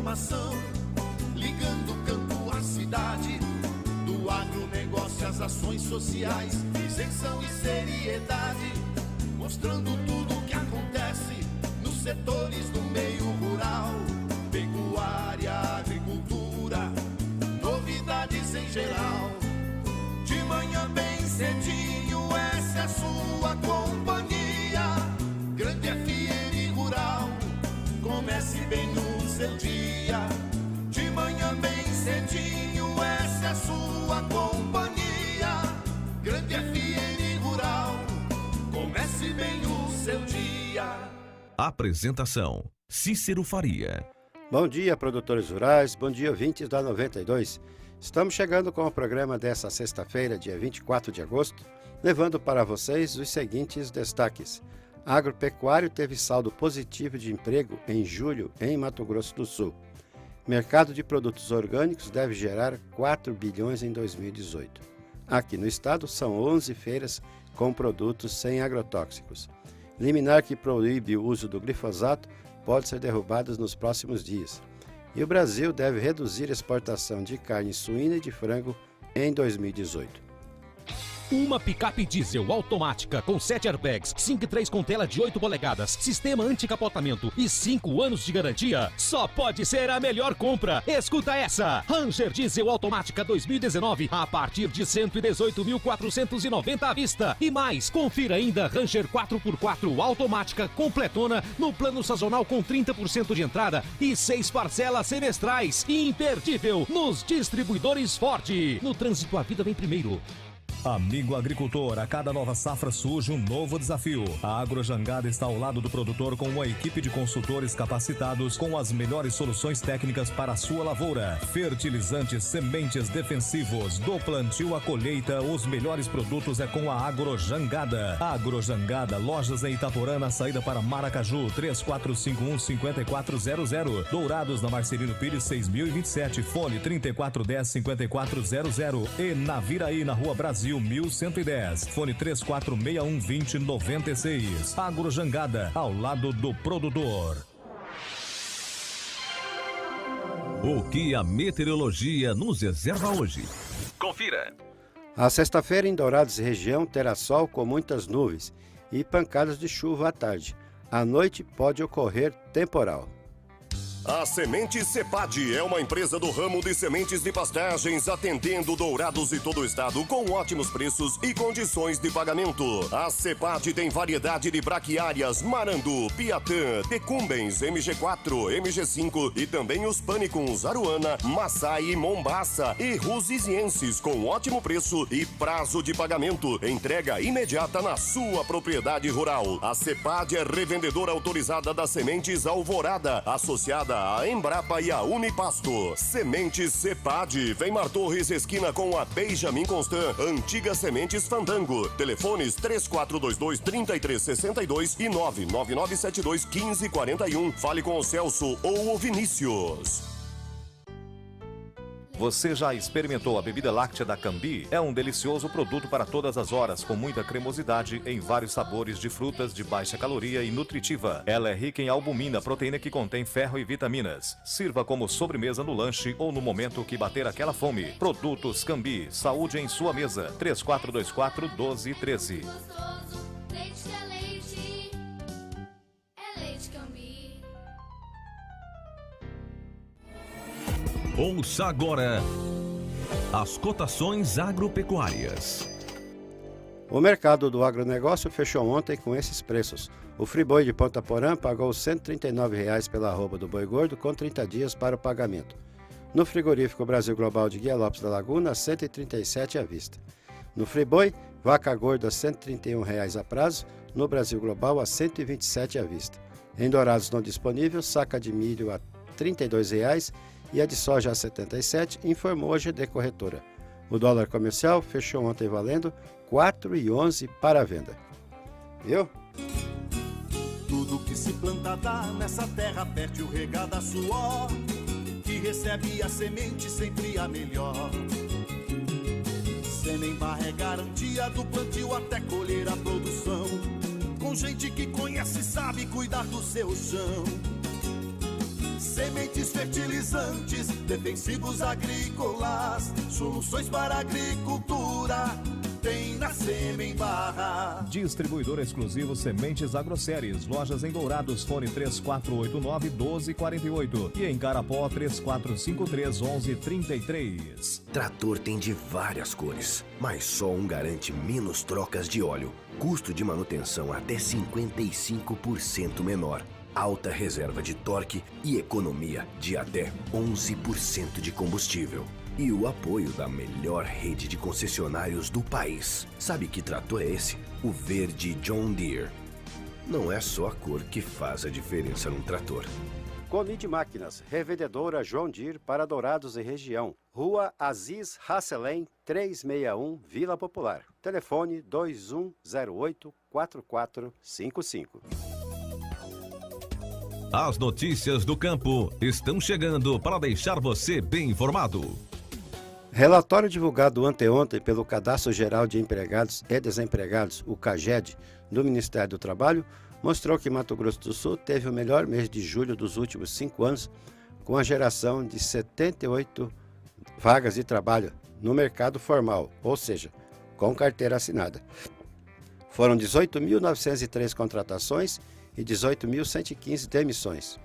informação, ligando o campo à cidade, do agronegócio às ações sociais, isenção e seriedade, mostrando tudo o que acontece nos setores do meio rural, pecuária, agricultura, novidades em geral. De manhã bem cedinho, essa é a sua companhia, Grande FM Rural, comece bem o seu dia. De manhã bem cedinho, essa é a sua companhia, Grande FM Rural, comece bem o seu dia. Apresentação: Cícero Faria. Bom dia, produtores rurais, bom dia, ouvintes da 92. Estamos chegando com o programa desta sexta-feira, dia 24 de agosto, levando para vocês os seguintes destaques. Agropecuário teve saldo positivo de emprego em julho em Mato Grosso do Sul. Mercado de produtos orgânicos deve gerar 4 bilhões em 2018. Aqui no estado são 11 feiras com produtos sem agrotóxicos. Liminar que proíbe o uso do glifosato pode ser derrubado nos próximos dias. E o Brasil deve reduzir a exportação de carne suína e de frango em 2018. Uma picape diesel automática com 7 airbags, 5.3 com tela de 8 polegadas, sistema anticapotamento e 5 anos de garantia. Só pode ser a melhor compra. Escuta essa! Ranger Diesel Automática 2019 a partir de 118.490 à vista. E mais, confira ainda Ranger 4x4 automática completona no plano sazonal com 30% de entrada e 6 parcelas semestrais. Imperdível nos distribuidores Ford. No trânsito, a vida vem primeiro. Amigo agricultor, a cada nova safra surge um novo desafio. A Agrojangada está ao lado do produtor com uma equipe de consultores capacitados com as melhores soluções técnicas para a sua lavoura. Fertilizantes, sementes defensivos, do plantio à colheita, os melhores produtos é com a Agrojangada. Agrojangada, lojas em Itaporã na saída para Maracaju, 3451-5400. Dourados na Marcelino Pires 6027, fone 3410-5400. E na Viraí, na Rua Brasil 1110, fone 3461-2096. Agrojangada, ao lado do produtor. O que a meteorologia nos reserva hoje? Confira. A sexta-feira em Dourados e região terá sol com muitas nuvens e pancadas de chuva à tarde. À noite pode ocorrer temporal. A Sementes Cepad é uma empresa do ramo de sementes de pastagens, atendendo Dourados e todo o estado com ótimos preços e condições de pagamento. A Cepad tem variedade de braquiárias, marandu, piatã, decumbens, MG4, MG5 e também os pânicos, aruana, maçai e mombaça e rusizienses com ótimo preço e prazo de pagamento. Entrega imediata na sua propriedade rural. A Cepad é revendedora autorizada das sementes Alvorada, associada a Embrapa e a Unipasto. Sementes Cepad, Weimar Torres, esquina com a Benjamin Constant, antiga Sementes Fandango. Telefones 3422-3362 e 99972-1541. Fale com o Celso ou o Vinícius. Você já experimentou a bebida láctea da Cambi? É um delicioso produto para todas as horas, com muita cremosidade em vários sabores de frutas de baixa caloria e nutritiva. Ela é rica em albumina, proteína que contém ferro e vitaminas. Sirva como sobremesa no lanche ou no momento que bater aquela fome. Produtos Cambi, saúde em sua mesa. 3424-1213. Ouça agora as cotações agropecuárias. O mercado do agronegócio fechou ontem com esses preços. O friboi de Ponta Porã pagou R$ 139,00 pela arroba do boi gordo com 30 dias para o pagamento. No frigorífico Brasil Global de Guia Lopes da Laguna, R$ 137,00 à vista. No friboi, vaca gorda R$ 131,00 a prazo, no Brasil Global a R$ 127,00 à vista. Em Dourados não disponível, saca de milho a R$ 32,00 e a de soja a 77, informou a GD Corretora. O dólar comercial fechou ontem valendo R$ 4,11 para a venda. Viu? Tudo que se planta dá nessa terra fértil regada a suor, que recebe a semente sempre a melhor. Semembar é garantia do plantio até colher a produção, com gente que conhece e sabe cuidar do seu chão. Sementes, fertilizantes, defensivos agrícolas, soluções para a agricultura, tem na Sêmen Barra. Distribuidor exclusivo Sementes Agroséries. Lojas em Dourados, fone 3489-1248 e em Carapó 3453-1133. Trator tem de várias cores, mas só um garante menos trocas de óleo, custo de manutenção até 55% menor, alta reserva de torque e economia de até 11% de combustível. E o apoio da melhor rede de concessionários do país. Sabe que trator é esse? O verde John Deere. Não é só a cor que faz a diferença num trator. Comide Máquinas, revendedora John Deere para Dourados e região. Rua Aziz Hasselem, 361, Vila Popular. Telefone 2108-4455. As notícias do campo estão chegando para deixar você bem informado. Relatório divulgado anteontem pelo Cadastro Geral de Empregados e Desempregados, o CAGED, do Ministério do Trabalho, mostrou que Mato Grosso do Sul teve o melhor mês de julho dos últimos 5 anos, com a geração de 78 vagas de trabalho no mercado formal, ou seja, com carteira assinada. Foram 18.903 contratações e 18.115 demissões.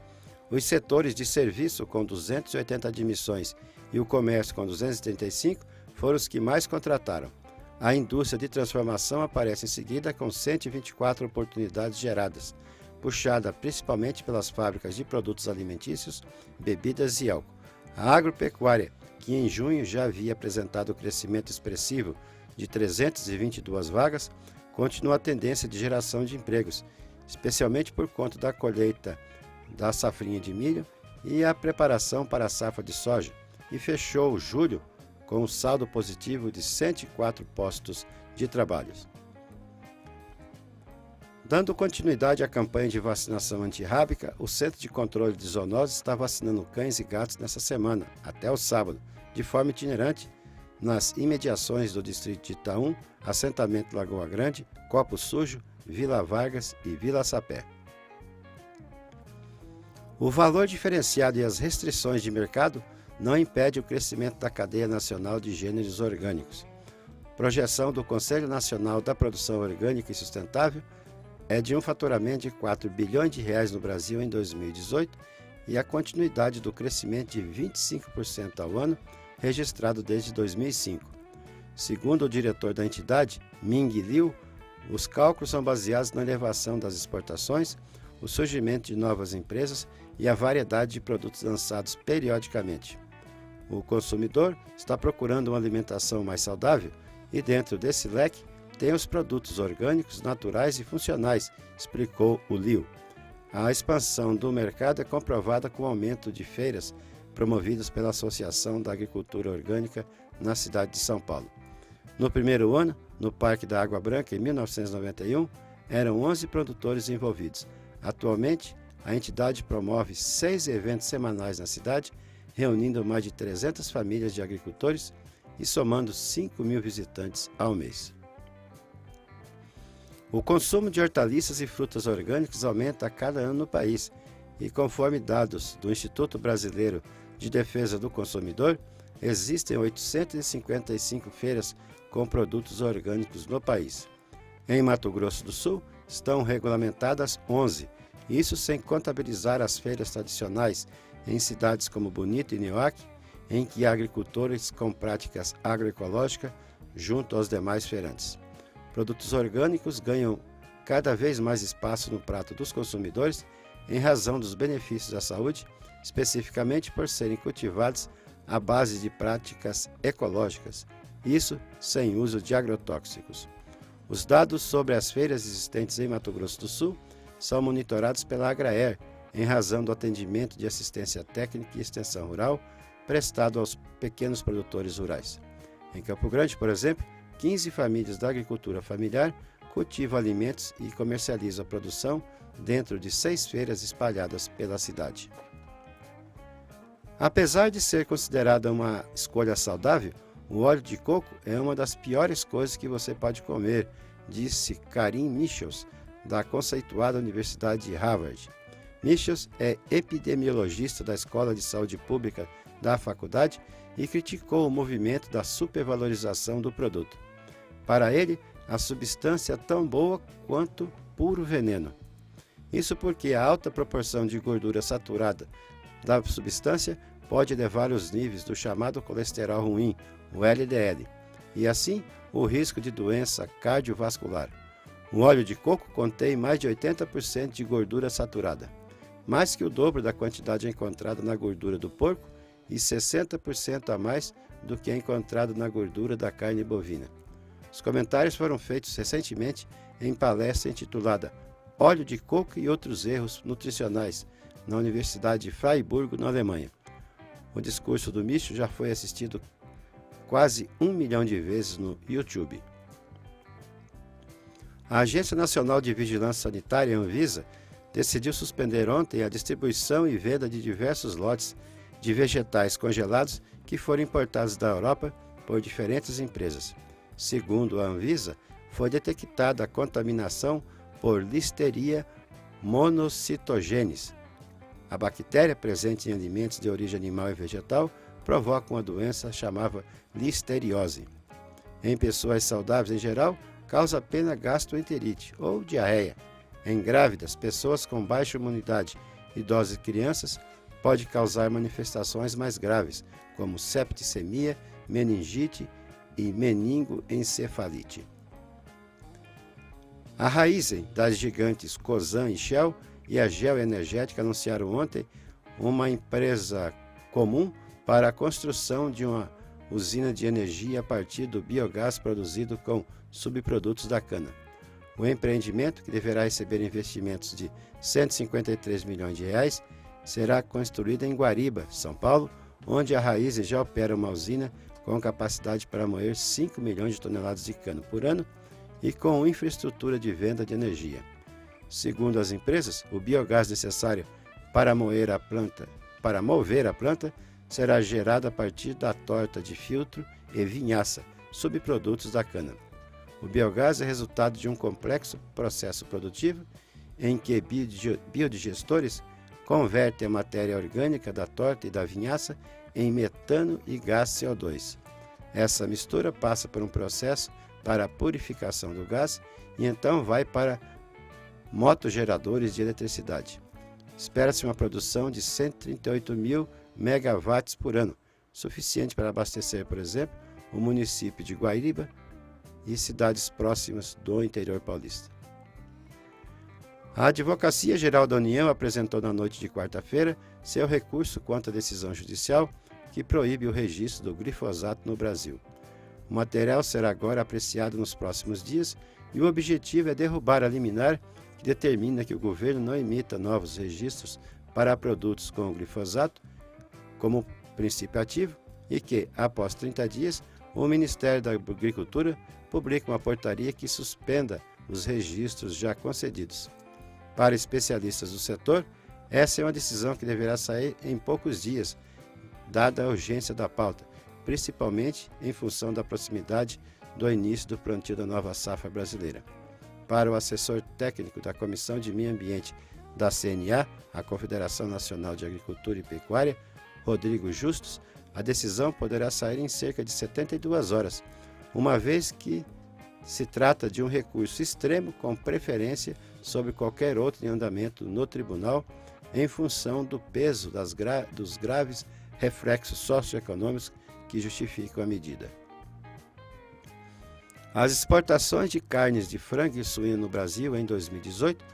Os setores de serviço, com 280 admissões, e o comércio, com 235, foram os que mais contrataram. A indústria de transformação aparece em seguida com 124 oportunidades geradas, puxada principalmente pelas fábricas de produtos alimentícios, bebidas e álcool. A agropecuária, que em junho já havia apresentado crescimento expressivo de 322 vagas, continua a tendência de geração de empregos, especialmente por conta da colheita da safrinha de milho e a preparação para a safra de soja, e fechou julho com um saldo positivo de 104 postos de trabalho. Dando continuidade à campanha de vacinação antirrábica, o Centro de Controle de Zoonoses está vacinando cães e gatos nessa semana, até o sábado, de forma itinerante, nas imediações do distrito de Itaú, assentamento Lagoa Grande, Copo Sujo, Vila Vargas e Vila Sapé. O valor diferenciado e as restrições de mercado não impede o crescimento da cadeia nacional de gêneros orgânicos. Projeção do Conselho Nacional da Produção Orgânica e Sustentável é de um faturamento de 4 bilhões de reais no Brasil em 2018 e a continuidade do crescimento de 25% ao ano registrado desde 2005. Segundo o diretor da entidade, Ming Liu, os cálculos são baseados na elevação das exportações, o surgimento de novas empresas e a variedade de produtos lançados periodicamente. O consumidor está procurando uma alimentação mais saudável e dentro desse leque tem os produtos orgânicos, naturais e funcionais, explicou o Liu. A expansão do mercado é comprovada com o aumento de feiras promovidas pela Associação da Agricultura Orgânica na cidade de São Paulo. No primeiro ano, no Parque da Água Branca, em 1991, eram 11 produtores envolvidos. Atualmente, a entidade promove 6 eventos semanais na cidade, reunindo mais de 300 famílias de agricultores e somando 5.000 visitantes ao mês. O consumo de hortaliças e frutas orgânicas aumenta a cada ano no país e, conforme dados do Instituto Brasileiro de Defesa do Consumidor, existem 855 feiras com produtos orgânicos no país. Em Mato Grosso do Sul, estão regulamentadas 11, isso sem contabilizar as feiras tradicionais em cidades como Bonito e Nioaque, em que há agricultores com práticas agroecológicas junto aos demais feirantes. Produtos orgânicos ganham cada vez mais espaço no prato dos consumidores em razão dos benefícios à saúde, especificamente por serem cultivados à base de práticas ecológicas, isso sem uso de agrotóxicos. Os dados sobre as feiras existentes em Mato Grosso do Sul são monitorados pela Agraer, em razão do atendimento de assistência técnica e extensão rural prestado aos pequenos produtores rurais. Em Campo Grande, por exemplo, 15 famílias da agricultura familiar cultivam alimentos e comercializam a produção dentro de 6 feiras espalhadas pela cidade. Apesar de ser considerada uma escolha saudável, o óleo de coco é uma das piores coisas que você pode comer, disse Karim Michels, da conceituada Universidade de Harvard. Michels é epidemiologista da Escola de Saúde Pública da faculdade e criticou o movimento da supervalorização do produto. Para ele, a substância é tão boa quanto puro veneno. Isso porque a alta proporção de gordura saturada da substância pode elevar os níveis do chamado colesterol ruim, o LDL, e assim o risco de doença cardiovascular. O óleo de coco contém mais de 80% de gordura saturada, mais que o dobro da quantidade encontrada na gordura do porco e 60% a mais do que é encontrado na gordura da carne bovina. Os comentários foram feitos recentemente em palestra intitulada Óleo de Coco e Outros Erros Nutricionais, na Universidade de Freiburgo, na Alemanha. O discurso do Michels já foi assistido quase 1 milhão de vezes no YouTube. A Agência Nacional de Vigilância Sanitária, Anvisa, decidiu suspender ontem a distribuição e venda de diversos lotes de vegetais congelados que foram importados da Europa por diferentes empresas. Segundo a Anvisa, foi detectada a contaminação por Listeria monocytogenes. A bactéria presente em alimentos de origem animal e vegetal provoca uma doença chamada listeriose. Em pessoas saudáveis em geral, causa apenas gastroenterite ou diarreia. Em grávidas, pessoas com baixa imunidade, idosos e crianças, pode causar manifestações mais graves, como septicemia, meningite e meningoencefalite. A Raizen, das gigantes Cosan e Shell, e a Geo Energética anunciaram ontem uma empresa comum para a construção de uma usina de energia a partir do biogás produzido com subprodutos da cana. O empreendimento, que deverá receber investimentos de 153 milhões de reais, será construído em Guariba, São Paulo, onde a Raizen já opera uma usina com capacidade para moer 5 milhões de toneladas de cana por ano e com infraestrutura de venda de energia. Segundo as empresas, o biogás necessário para mover a planta será gerado a partir da torta de filtro e vinhaça, subprodutos da cana. O biogás é resultado de um complexo processo produtivo em que biodigestores convertem a matéria orgânica da torta e da vinhaça em metano e gás CO2. Essa mistura passa por um processo para a purificação do gás e então vai para motogeradores de eletricidade. Espera-se uma produção de 138 mil megawatts por ano, suficiente para abastecer, por exemplo, o município de Guaíba e cidades próximas do interior paulista. A Advocacia Geral da União apresentou na noite de quarta-feira seu recurso contra a decisão judicial que proíbe o registro do glifosato no Brasil. O material será agora apreciado nos próximos dias e o objetivo é derrubar a liminar que determina que o governo não emita novos registros para produtos com glifosato como princípio ativo e que, após 30 dias, o Ministério da Agricultura publica uma portaria que suspenda os registros já concedidos. Para especialistas do setor, essa é uma decisão que deverá sair em poucos dias, dada a urgência da pauta, principalmente em função da proximidade do início do plantio da nova safra brasileira. Para o assessor técnico da Comissão de Meio Ambiente da CNA, a Confederação Nacional de Agricultura e Pecuária, Rodrigo Justus, a decisão poderá sair em cerca de 72 horas, uma vez que se trata de um recurso extremo com preferência sobre qualquer outro em andamento no tribunal, em função do peso dos graves reflexos socioeconômicos que justificam a medida. As exportações de carnes de frango e suíno no Brasil em 2018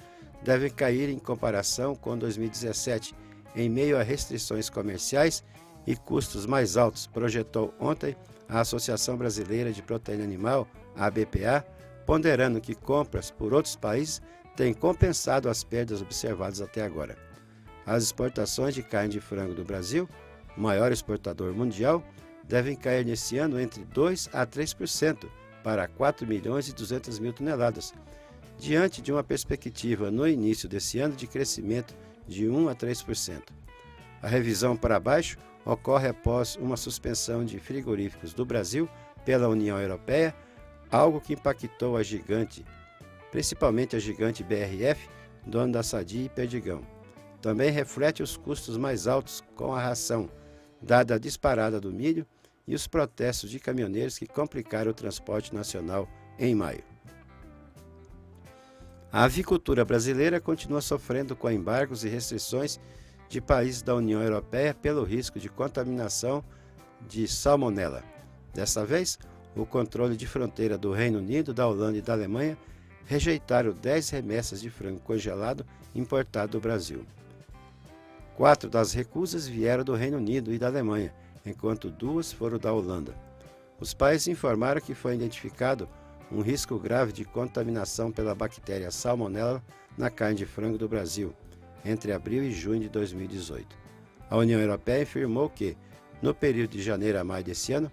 devem cair em comparação com 2017, em meio a restrições comerciais e custos mais altos, projetou ontem a Associação Brasileira de Proteína Animal, a ABPA, ponderando que compras por outros países têm compensado as perdas observadas até agora. As exportações de carne de frango do Brasil, o maior exportador mundial, devem cair nesse ano entre 2% a 3%, para 4 milhões e 200 mil toneladas, diante de uma perspectiva no início desse ano de crescimento de 1% a 3%. A revisão para baixo ocorre após uma suspensão de frigoríficos do Brasil pela União Europeia, algo que impactou a gigante, principalmente a gigante BRF, dona da Sadia e Perdigão. também reflete os custos mais altos com a ração, dada a disparada do milho e os protestos de caminhoneiros que complicaram o transporte nacional em maio. A avicultura brasileira continua sofrendo com embargos e restrições de países da União Europeia pelo risco de contaminação de salmonela. Dessa vez, o controle de fronteira do Reino Unido, da Holanda e da Alemanha rejeitaram 10 remessas de frango congelado importado do Brasil. 4 das recusas vieram do Reino Unido e da Alemanha, enquanto 2 foram da Holanda. Os países informaram que foi identificado um risco grave de contaminação pela bactéria salmonela na carne de frango do Brasil, entre abril e junho de 2018. A União Europeia afirmou que, no período de janeiro a maio desse ano,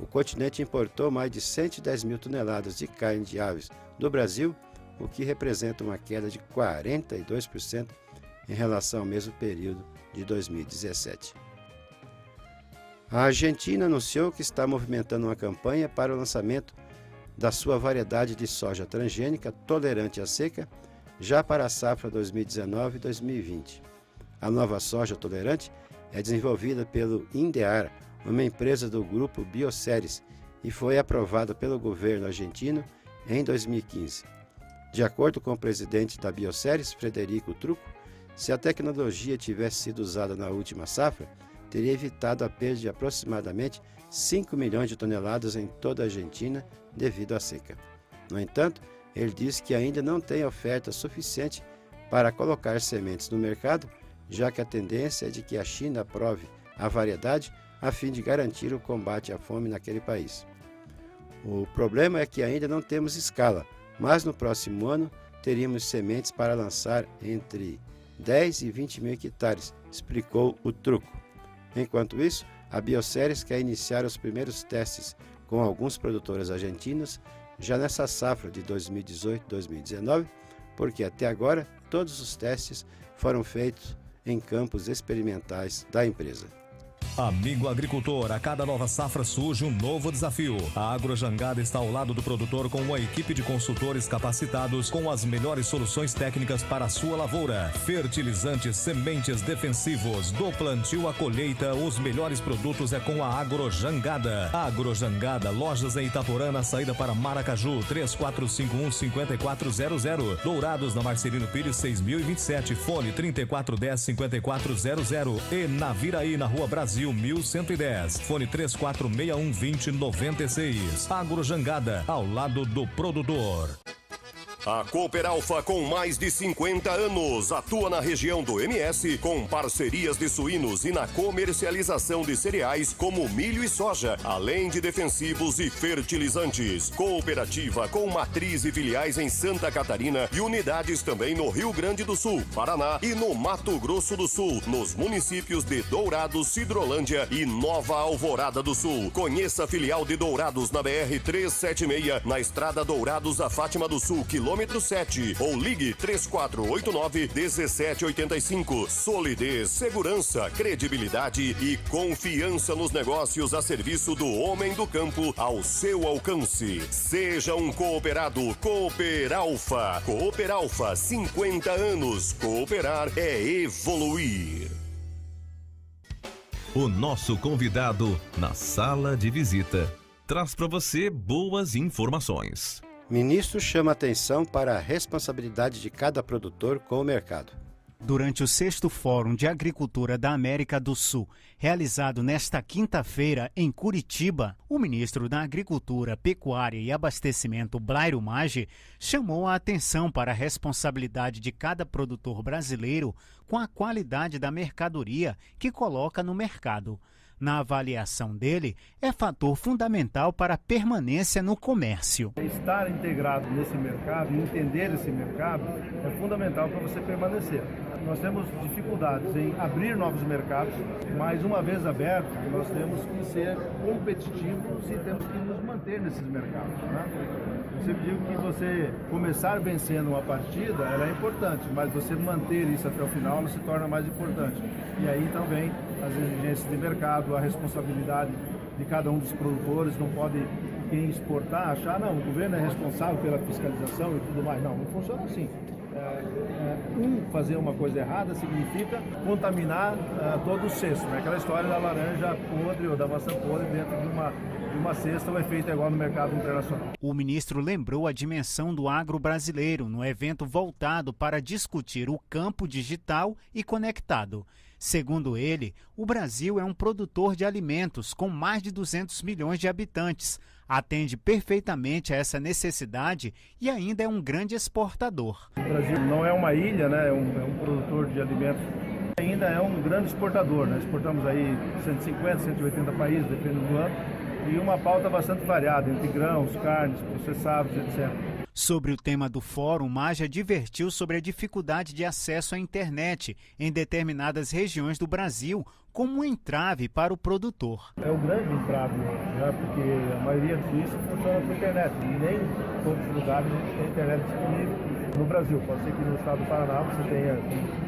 o continente importou mais de 110 mil toneladas de carne de aves do Brasil, o que representa uma queda de 42% em relação ao mesmo período de 2017. A Argentina anunciou que está movimentando uma campanha para o lançamento da sua variedade de soja transgênica tolerante à seca, já para a safra 2019 e 2020. A nova soja tolerante é desenvolvida pelo Indear, uma empresa do grupo Bioceres, e foi aprovada pelo governo argentino em 2015. De acordo com o presidente da Bioceres, Frederico Trucco, se a tecnologia tivesse sido usada na última safra, teria evitado a perda de aproximadamente 5 milhões de toneladas em toda a Argentina devido à seca. No entanto, ele disse que ainda não tem oferta suficiente para colocar sementes no mercado, já que a tendência é de que a China aprove a variedade a fim de garantir o combate à fome naquele país. O problema é que ainda não temos escala, mas no próximo ano teríamos sementes para lançar entre 10 e 20 mil hectares, explicou o Trucco. Enquanto isso, a Bioceres quer iniciar os primeiros testes com alguns produtores argentinos já nessa safra de 2018-2019, porque até agora todos os testes foram feitos em campos experimentais da empresa. Amigo agricultor, a cada nova safra surge um novo desafio. A Agrojangada está ao lado do produtor com uma equipe de consultores capacitados com as melhores soluções técnicas para a sua lavoura. Fertilizantes, sementes defensivos, do plantio à colheita, os melhores produtos é com a Agrojangada. Agrojangada, lojas em Itaporã, na saída para Maracaju, 3451-5400. Dourados, na Marcelino Pires, 6027, fone 3410-5400. E Naviraí, na Rua Brasil, 1110, fone 3461-2096. Agrojangada, ao lado do produtor. A Cooperalfa, com mais de 50 anos, atua na região do MS com parcerias de suínos e na comercialização de cereais como milho e soja, além de defensivos e fertilizantes. Cooperativa com matriz e filiais em Santa Catarina e unidades também no Rio Grande do Sul, Paraná e no Mato Grosso do Sul, nos municípios de Dourados, Sidrolândia e Nova Alvorada do Sul. Conheça a filial de Dourados na BR-376, na Estrada Dourados a Fátima do Sul, quilômetro 7, ou ligue 3489-1785. Solidez, segurança, credibilidade e confiança nos negócios a serviço do homem do campo ao seu alcance. Seja um cooperado. Cooperalfa. Cooperalfa, 50 anos. Cooperar é evoluir. O nosso convidado na sala de visita traz para você boas informações. Ministro chama atenção para a responsabilidade de cada produtor com o mercado. Durante o 6º Fórum de Agricultura da América do Sul, realizado nesta quinta-feira em Curitiba, o ministro da Agricultura, Pecuária e Abastecimento, Blairo Maggi, chamou a atenção para a responsabilidade de cada produtor brasileiro com a qualidade da mercadoria que coloca no mercado. Na avaliação dele, é fator fundamental para a permanência no comércio. Estar integrado nesse mercado e entender esse mercado é fundamental para você permanecer. Nós temos dificuldades em abrir novos mercados, mas uma vez aberto, nós temos que ser competitivos e temos que nos manter nesses mercados, né? Eu sempre digo que você começar vencendo uma partida, ela é importante, mas você manter isso até o final, ela se torna mais importante. E aí então vem as exigências de mercado, a responsabilidade de cada um dos produtores. Não pode quem exportar achar, não, o governo é responsável pela fiscalização e tudo mais. Não funciona assim. fazer uma coisa errada significa contaminar todo o cesto, né? Aquela história da laranja podre ou da maçã podre dentro de uma cesta, o efeito é igual no mercado internacional. O ministro lembrou a dimensão do agro brasileiro no evento voltado para discutir o campo digital e conectado. Segundo ele, o Brasil é um produtor de alimentos com mais de 200 milhões de habitantes, atende perfeitamente a essa necessidade e ainda é um grande exportador. O Brasil não é uma ilha, né? É um produtor de alimentos, ainda é um grande exportador, né? Exportamos aí 150, 180 países, dependendo do ano, e uma pauta bastante variada, entre grãos, carnes, processados, etc. Sobre o tema do fórum, Maggi advertiu sobre a dificuldade de acesso à internet em determinadas regiões do Brasil, como um entrave para o produtor. É um grande entrave, né? Porque a maioria disso funciona por internet. E nem em todos os lugares a gente tem internet disponível no Brasil. Pode ser que no estado do Paraná você tenha,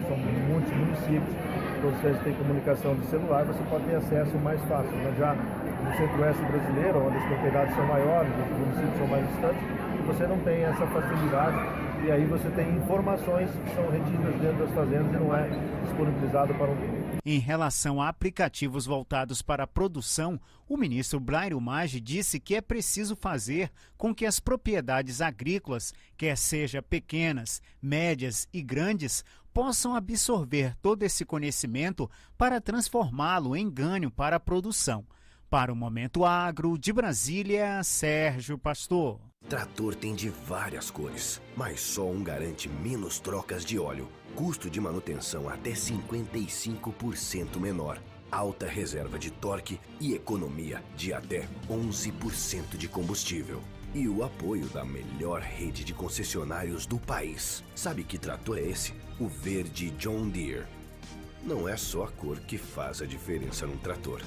são muitos municípios, todos eles têm comunicação de celular, você pode ter acesso mais fácil. Mas já no centro-oeste brasileiro, onde as propriedades são maiores, os municípios são mais distantes, você não tem essa facilidade e aí você tem informações que são retidas dentro das fazendas e não é disponibilizado para o mundo. Em relação a aplicativos voltados para a produção, o ministro Blairo Maggi disse que é preciso fazer com que as propriedades agrícolas, quer seja pequenas, médias e grandes, possam absorver todo esse conhecimento para transformá-lo em ganho para a produção. Para o Momento Agro, de Brasília, Sérgio Pastor. Trator tem de várias cores, mas só um garante menos trocas de óleo, custo de manutenção até 55% menor, alta reserva de torque e economia de até 11% de combustível. E o apoio da melhor rede de concessionários do país. Sabe que trator é esse? O verde John Deere. Não é só a cor que faz a diferença num trator.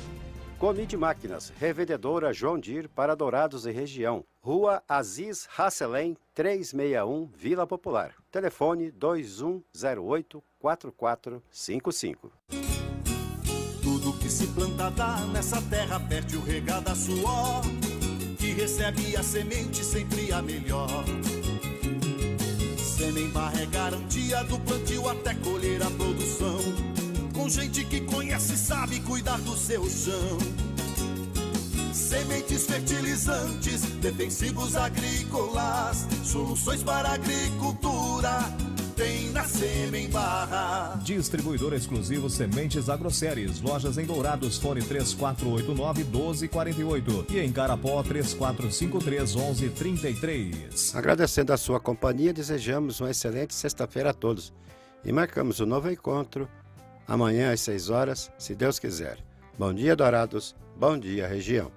Comid Máquinas, revendedora John Deere para Dourados e região. Rua Aziz Hasselem, 361, Vila Popular. Telefone 2108-4455. Tudo que se planta dá nessa terra fértil regada a suor, que recebe a semente sempre a melhor. Semembar é garantia do plantio até colher a produção, com gente que conhece e sabe cuidar do seu chão. Sementes fertilizantes, defensivos agrícolas, soluções para a agricultura, tem na Semembar. Distribuidor exclusivo Sementes Agroséries, lojas em Dourados, fone 3489-1248 e em Carapó 3453-1133. Agradecendo a sua companhia, desejamos uma excelente sexta-feira a todos e marcamos um novo encontro amanhã às 6 horas, se Deus quiser. Bom dia, Dourados. Bom dia, região.